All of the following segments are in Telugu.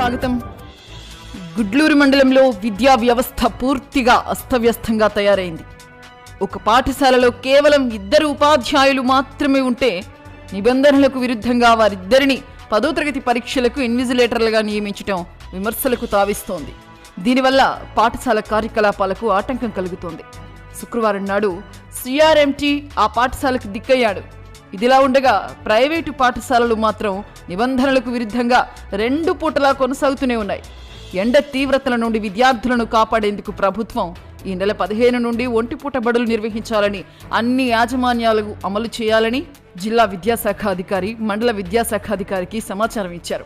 స్వాగతం. గుడ్లూరు మండలంలో విద్యా వ్యవస్థ పూర్తిగా అస్తవ్యస్తంగా తయారైంది. ఒక పాఠశాలలో కేవలం 2 ఉపాధ్యాయులు మాత్రమే ఉంటే నిబంధనలకు విరుద్ధంగా వారిద్దరిని 10వ తరగతి పరీక్షలకు ఇన్విజిలేటర్లుగా నియమించడం విమర్శలకు తావిస్తోంది. దీనివల్ల పాఠశాల కార్యకలాపాలకు ఆటంకం కలుగుతోంది. శుక్రవారం నాడు సిఆర్ఎంటీ ఆ పాఠశాలకు దిక్కయ్యాడు. ఇదిలా ఉండగా ప్రైవేటు పాఠశాలలు మాత్రం నిబంధనలకు విరుద్ధంగా 2 పూటలా కొనసాగుతూనే ఉన్నాయి. ఎండ తీవ్రతల నుండి విద్యార్థులను కాపాడేందుకు ప్రభుత్వం ఈ నెల 15 నుండి ఒంటిపూట బడులు నిర్వహించాలని, అన్ని యాజమాన్యాలు అమలు చేయాలని జిల్లా విద్యాశాఖ అధికారి మండల విద్యాశాఖ అధికారికి సమాచారం ఇచ్చారు.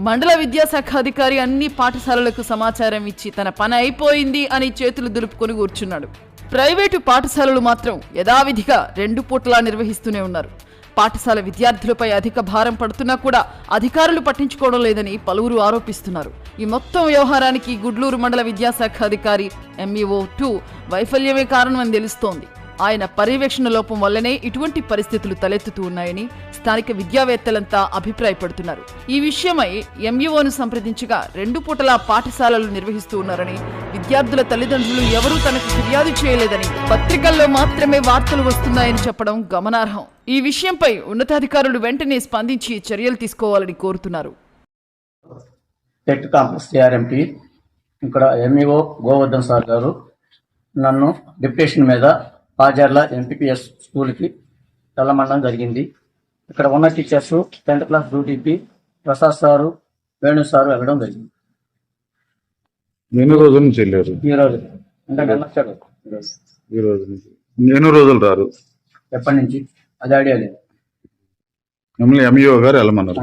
మండల విద్యాశాఖ అధికారి అన్ని పాఠశాలలకు సమాచారం ఇచ్చి తన పని అయిపోయింది అని చేతులు దులుపుకొని కూర్చున్నాడు. ప్రైవేటు పాఠశాలలు మాత్రం యథావిధిగా 2 పూటలా నిర్వహిస్తూనే ఉన్నారు. పాఠశాల విద్యార్థులపై అధిక భారం పడుతున్నా కూడా అధికారులు పట్టించుకోవడం లేదని పలువురు ఆరోపిస్తున్నారు. ఈ మొత్తం వ్యవహారానికి గుడ్లూరు మండల విద్యాశాఖ అధికారి MEO2 వైఫల్యమే కారణమని తెలుస్తోంది. ఆయన పర్యవేక్షణ లోపం వల్లనే ఇటువంటి పరిస్థితులు తలెత్తుతూ ఉన్నాయని స్థానిక విద్యావేత్తలంతా అభిప్రాయపడుతున్నారు. ఈ విషయమై MEOను సంప్రదించగా 2 పూటలా పాఠశాలలు నిర్వహిస్తూ ఉన్నారని, విద్యార్థుల తల్లిదండ్రులు ఎవరూ తనకు ఫిర్యాదు చేయలేదని, పత్రికల్లో మాత్రమే వార్తలు వస్తున్నాయని చెప్పడం గమనార్హం. ఈ విషయంపై ఉన్నతాధికారులు వెంటనే స్పందించి చర్యలు తీసుకోవాలని కోరుతున్నారు. ఇక్కడ MEO గోవర్ధన్ సార్ గారు నన్ను డిప్యూటేషన్ మీద పాజర్ల MPPS స్కూల్కి తెల్లమండలం జరిగింది. ఇక్కడ ఉన్న టీచర్స్ 10th క్లాస్ డ్యూటీకి ప్రసాద్ సారు, వేణు సారు వెళ్ళడం జరిగింది. ఎన్ని రోజుల నుంచి వెళ్ళారు? ఈ రోజు అంటే వచ్చాడు. ఈ రోజు నుంచి ఎన్ని రోజులు రారు? ఎప్పటి నుంచి అది ఐడియా లేదు. మిమ్మల్ని MEO గారు వెళ్ళమన్నారు.